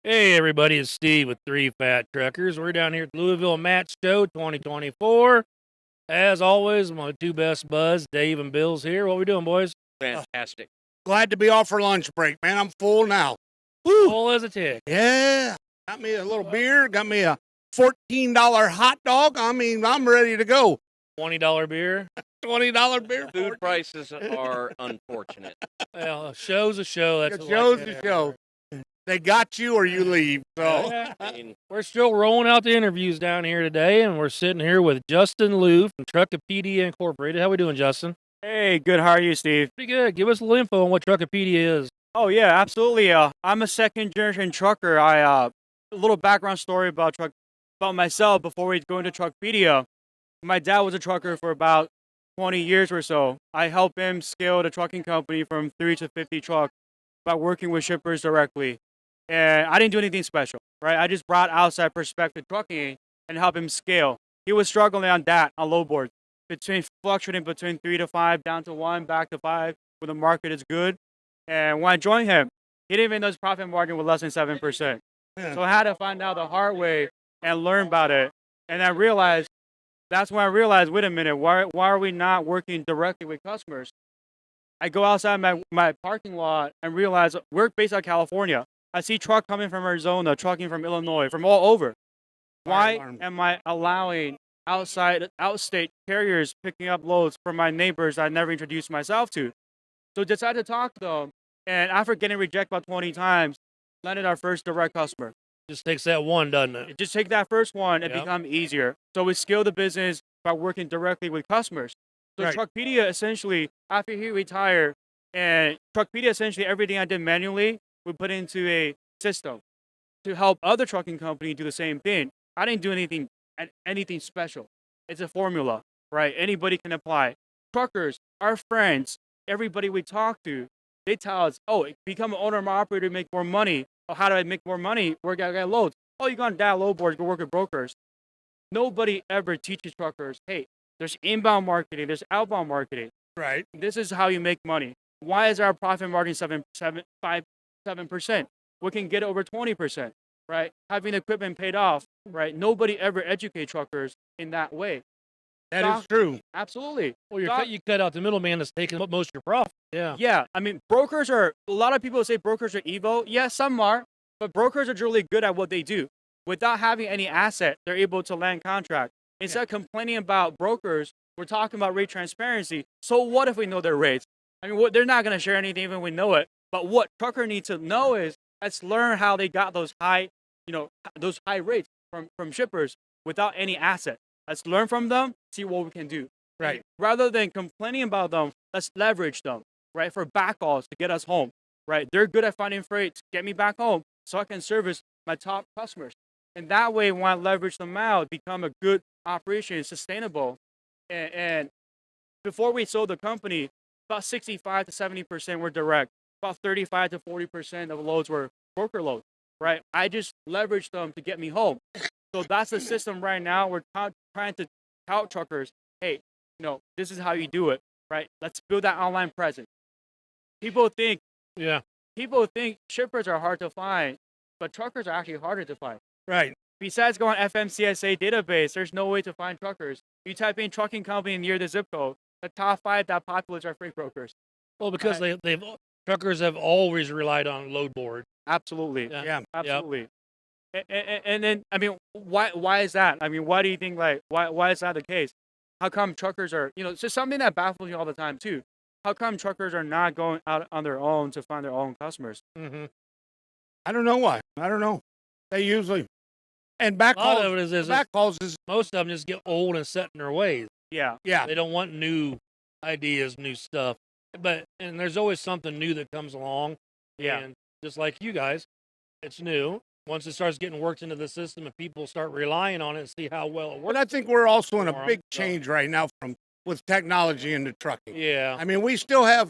Hey everybody, it's Steve with Three Fat Truckers. We're down here at Louisville Match Show 2024. As always, my two best buds, Dave and Bill's here. What we doing, boys? Fantastic. Glad to be off for lunch break, man. I'm full now. Woo! Full as a tick. Yeah. Got me a little beer, got me a $14 hot dog. I mean, I'm ready to go. $20 beer. $20 beer. Food prices are unfortunate. Well, a show's a show. That's It shows the show. They got you or you leave. So Yeah. We're still rolling out the interviews down here today, and we're sitting here with Justin Liu from Truckpedia Incorporated. How we doing, Justin? Hey, good. How are you, Steve? Pretty good. Give us a little info on what Truckpedia is. Oh yeah, absolutely. I'm a second generation trucker. A little background story about myself before we go into Truckpedia. My dad was a trucker for about 20 years or so. I helped him scale the trucking company from 3 to 50 trucks by working with shippers directly. And I didn't do anything special, right? I just brought outside perspective trucking and helped him scale. He was struggling on low board, fluctuating between 3 to 5, down to 1, back to 5, when the market is good. And when I joined him, he didn't even know his profit margin was less than 7%. So I had to find out the hard way and learn about it. And that's when I realized, wait a minute, why are we not working directly with customers? I go outside my parking lot and realize we're based out of California. I see truck coming from Arizona, trucking from Illinois, from all over. Why am I allowing outstate carriers picking up loads from my neighbors I never introduced myself to? So decided to talk to them, and after getting rejected about 20 times, landed our first direct customer. Just takes that one, doesn't it? Just take that first one and Yep. become easier. So we scale the business by working directly with customers. So Right. Truckpedia essentially, after he retired, and Truckpedia essentially everything I did manually, we put into a system to help other trucking companies do the same thing. I didn't do anything special. It's a formula, right? Anybody can apply. Truckers, our friends, everybody we talk to, they tell us, oh, become an owner operator to make more money. Oh, how do I make more money? Work out, get loads. Oh, you got down low boards, go work with brokers. Nobody ever teaches truckers, hey, there's inbound marketing, there's outbound marketing. right. This is how you make money. Why is our profit margin 7%? We can get over 20%, right? Having equipment paid off, right? Nobody ever educates truckers in that way. That is true. Absolutely. Well, you cut out the middleman that's taking up most of your profit. Yeah. Yeah. I mean, brokers are, a lot of people say brokers are evil. Yeah, some are, but brokers are really good at what they do. Without having any asset, they're able to land contract. Instead of complaining about brokers, we're talking about rate transparency. So what if we know their rates? I mean, they're not going to share anything even we know it. But what trucker needs to know is, let's learn how they got those high rates from shippers without any asset. Let's learn from them, see what we can do. Right. Rather than complaining about them, let's leverage them, right? For backhauls to get us home, right? They're good at finding freight to get me back home so I can service my top customers. And that way, when I leverage them out, become a good operation, sustainable. And before we sold the company, about 65 to 70% were direct. About 35 to 40% of loads were broker loads, right? I just leveraged them to get me home. So that's the system right now. We're trying to tout truckers, hey, this is how you do it, right? Let's build that online presence. People think shippers are hard to find, but truckers are actually harder to find. Right. Besides going FMCSA database, there's no way to find truckers. You type in trucking company near the zip code, the top 5 that populates are freight brokers. Well, because truckers have always relied on load board. Absolutely. Yeah. Absolutely. And then, I mean, why is that? I mean, why do you think, why is that the case? How come truckers are, it's just something that baffles me all the time too. How come truckers are not going out on their own to find their own customers? Mm-hmm. I don't know why. I don't know. They usually, and A lot backcalls. of it is Backcalls is most of them just get old and set in their ways. Yeah. They don't want new ideas, new stuff. And there's always something new that comes along. Yeah. And just like you guys, it's new. Once it starts getting worked into the system and people start relying on it and see how well it works. But I think we're also in for a 'em, big so- change right now with technology into trucking. Yeah. I mean, we still have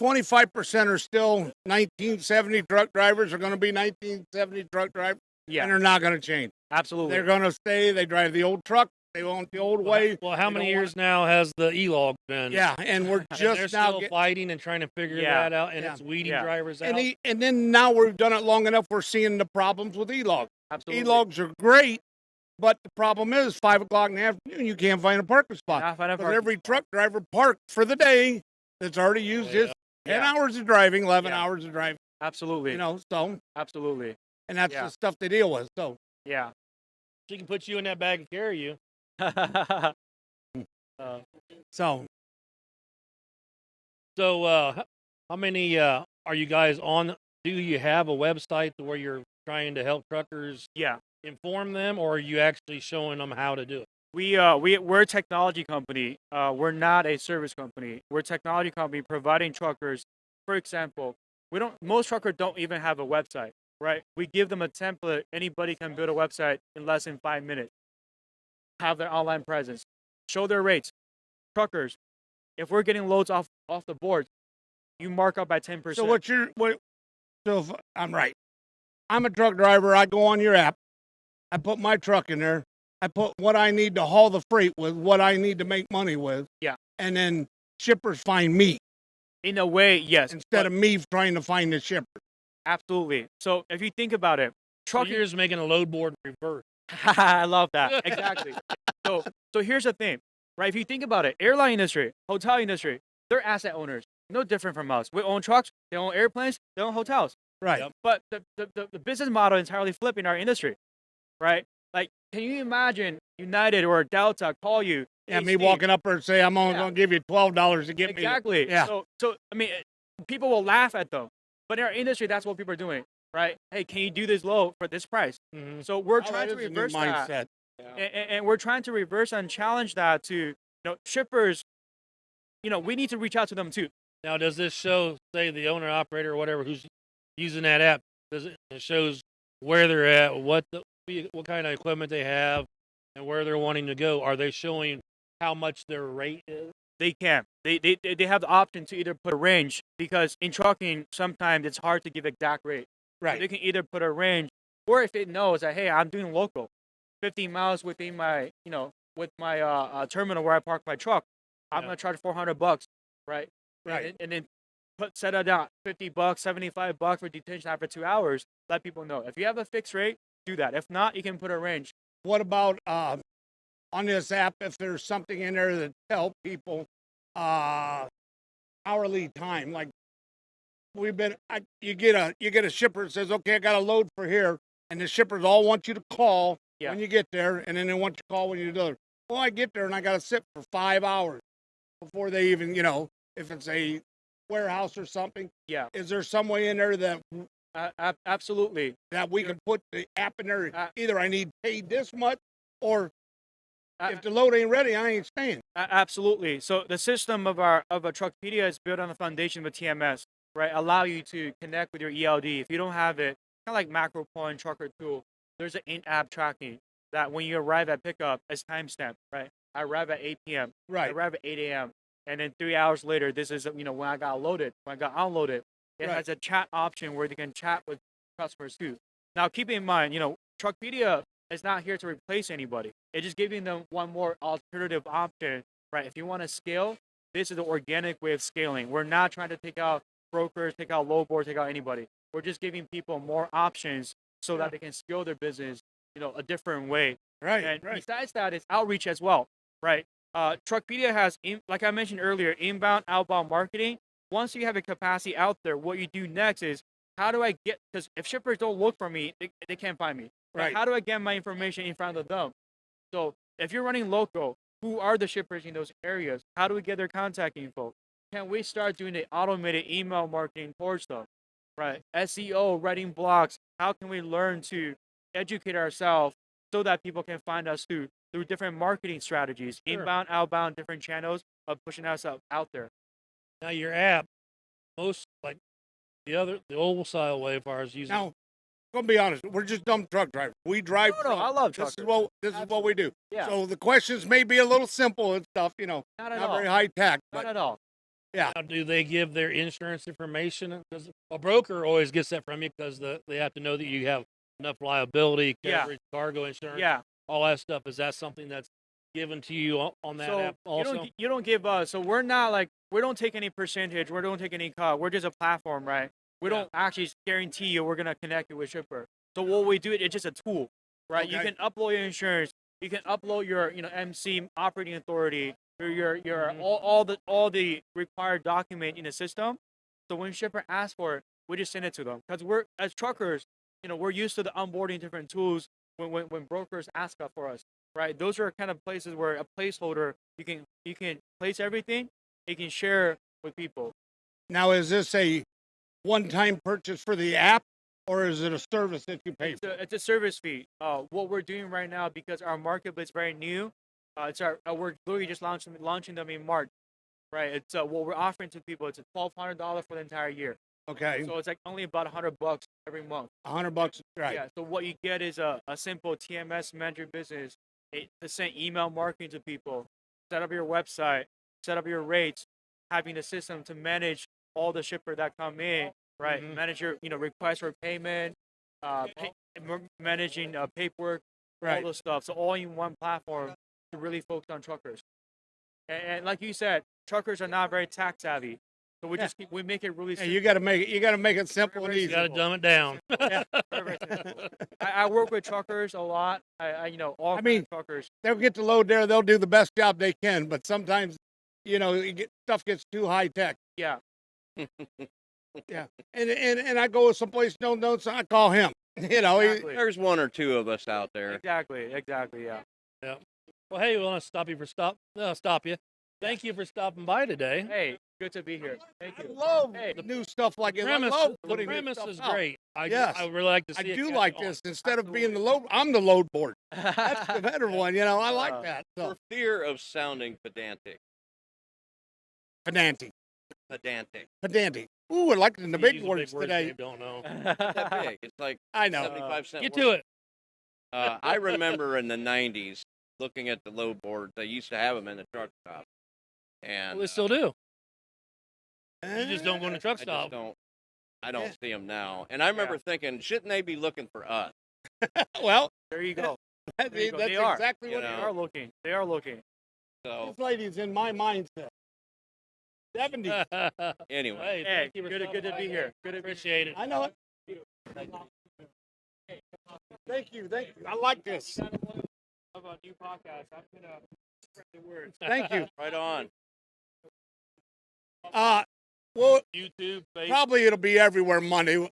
25% are still 1970 truck drivers are going to be 1970 truck drivers. Yeah. And they're not going to change. Absolutely. They're going to stay. They drive the old truck. They want the old way. Well, how They many don't years now has the e-log been? Yeah, and we're And they're just now still getting. fighting and trying to figure Yeah. that out, and Yeah. it's weeding Yeah. drivers out. And then now we've done it long enough, we're seeing the problems with e-logs. Absolutely. E-logs are great, but the problem is 5 o'clock in the afternoon, you can't find a parking spot. Not find a Because parking every spot. truck driver parked for the day that's already used his 10 Yeah. hours of driving, 11 Yeah. hours of driving, Absolutely. so, Absolutely. and that's Yeah. the stuff they deal with. So, Yeah. She can put you in that bag and carry you. so How many are you guys on? Do you have a website where you're trying to help truckers Yeah. inform them, or are you actually showing them how to do it? We're a technology company. We're not a service company. We're a technology company providing truckers. For example, most truckers don't even have a website, right? We give them a template. Anybody can build a website in less than 5 minutes. Have their online presence, show their rates. Truckers, if we're getting loads off the board, you mark up by 10%. so if I'm right, I'm a truck driver. I go on your app. I put my truck in there. I put what I need to haul the freight with, what I need to make money with. Yeah. And then shippers find me In a way, yes. instead of me trying to find the shipper. Absolutely. So if you think about it, So trucking. you're just making a load board reverse. I love that. Exactly. So here's the thing, right? If you think about it, airline industry, hotel industry, they're asset owners. No different from us. We own trucks, they own airplanes, they own hotels. Right. Yep. But the business model entirely flipped in our industry, right? Like, can you imagine United or Delta call you? Yeah, "Hey, me Steve." walking up there and say, I'm only Yeah. going to give you $12 to get me. Exactly. Yeah. So I mean, people will laugh at them, but in our industry, that's what people are doing, right? Hey, can you do this low for this price? Mhm. So we're Oh, trying that to is a new reverse that. mindset. And we're trying to reverse and challenge that to, shippers, we need to reach out to them too. Now, does this show, say, the owner, operator, or whatever who's using that app? It shows where they're at, what kind of equipment they have, and where they're wanting to go? Are they showing how much their rate is? They can. They have the option to either put a range, because in trucking, sometimes it's hard to give exact rate. So Right. they can either put a range, or if it knows that, hey, I'm doing local, 15 miles within my, with my terminal where I park my truck, I'm Yeah. going to charge $400, right? Right. And then set it down, $50, $75 for detention after 2 hours. Let people know. If you have a fixed rate, do that. If not, you can put a range. What about on this app, if there's something in there that help people hourly time? Like you get a shipper that says, okay, I got a load for here, and the shippers all want you to call Yeah. when you get there, and then they want you to call when you deliver. Well, I get there and I got to sit for 5 hours before they even, if it's a warehouse or something. Yeah. Is there some way in there that Absolutely. we can put the app in there? Uh, Either I need paid this much, or Uh, if the load ain't ready, I ain't staying. Absolutely. So the system of a Truckpedia is built on the foundation of TMS, right? Allow you to connect with your ELD. If you don't have it, kind of like Macro Point, Trucker Tool, there's an in-app tracking that when you arrive at pickup, it's timestamped, right? I arrive at 8 p.m. I Right. arrive at 8 a.m. And then 3 hours later, this is when I got loaded, when I got unloaded. It Right. has a chat option where they can chat with customers too. Now, keep in mind, Truckpedia is not here to replace anybody. It's just giving them one more alternative option, right? If you want to scale, this is the organic way of scaling. We're not trying to take out brokers, take out low board, take out anybody. We're just giving people more options so that they can scale their business, a different way. Right. And Right. besides that, it's outreach as well, right? Truckpedia has, like I mentioned earlier, inbound, outbound marketing. Once you have a capacity out there, what you do next is, how do I get, because if shippers don't look for me, they can't find me. But Right. how do I get my information in front of them? So if you're running local, who are the shippers in those areas? How do we get their contact info? Can we start doing the automated email marketing towards them, right? SEO, writing blogs. How can we learn to educate ourselves so that people can find us through different marketing strategies, Sure. inbound, outbound, different channels of pushing ourselves out there? Now, your app, most like the old style way, as far as using. Now, gonna be honest, we're just dumb truck drivers. We drive. No, I love This is truckers. what we do. Yeah. So the questions may be a little simple and stuff, Not at not all. very high tech, Not but at all. Now, do they give their insurance information? Because a broker always gets that from you, because they have to know that you have enough liability Yeah. coverage, cargo insurance, Yeah. all that stuff. Is that something that's given to you on that So app also? you don't give us. So we're not like we don't take any percentage. We don't take any cut. We're just a platform, right? We Yeah. don't actually guarantee you we're gonna connect you with shipper. So what we do, it's just a tool, right? You Okay. can upload your insurance. You can upload your MC operating authority, your all the required document in the system. So when shipper asks for it, we just send it to them because we're as truckers, we're used to the onboarding different tools when brokers ask for us, right? Those are kind of places where a placeholder you can place everything, you can share with people. Now, is this a one-time purchase for the app, or is it a service that you pay for? It's a service fee. What we're doing right now because our marketplace is very new. We're literally just launching them in March, right? It's what we're offering to people. It's $1,200 for the entire year. Okay, So it's like only about $100 every month. $100, right? Yeah. So what you get is a simple TMS manage your business. To send email marketing to people, set up your website, set up your rates, having a system to manage all the shipper that come in, right? Mhm. Manage your request for payment, managing paperwork, Right. all those stuff. So all in one platform to really focus on truckers. And like you said, truckers are not very tax savvy. So we make it really Hey, simple. you got to make it simple and You easy. got to dumb it down. Yeah, very simple. I work with truckers a lot. All I mean- truckers. They'll get the load there. They'll do the best job they can, but sometimes, stuff gets too high tech. Yeah. Yeah, and I go someplace don't know, so I call him. Exactly. There's one or two of us out there. Exactly. Yeah. Well, hey, we want to stop you. Thank you for stopping by today. Hey, good to be here. Thank I you. love Hey, new stuff like this. I Premise, love the putting new premise stuff is out. great. Yes. I really like to see I it do catch like on. this. Instead of being I'm the load board. That's the better one. I like that. So For fear of sounding pedantic. pedantic. Ooh, I like it in the You big use words today. Dave don't know. Not that big. It's like I know. 75 cent. Get worth. to it. I remember in the 90s looking at the load boards. They used to have them in the truck stop. And Well, they still do. You just don't go in the truck I stop. don't see them now. And I remember thinking, shouldn't they be looking for us? Well, there you go. that's There you go. that's They are. exactly You what know. it They is. are looking. They are looking. So This lady's in my mindset. 70s. anyway, Hey, Hey, thank you for good stopping to by, be Dave. here. Good to be Appreciate it. I know it. Thank you. I like this. About new podcast. I'm gonna spread the word. Thank you. right on. Well, YouTube, Facebook. probably it'll be everywhere Monday.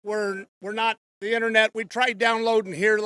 We're not the internet. We tried downloading here last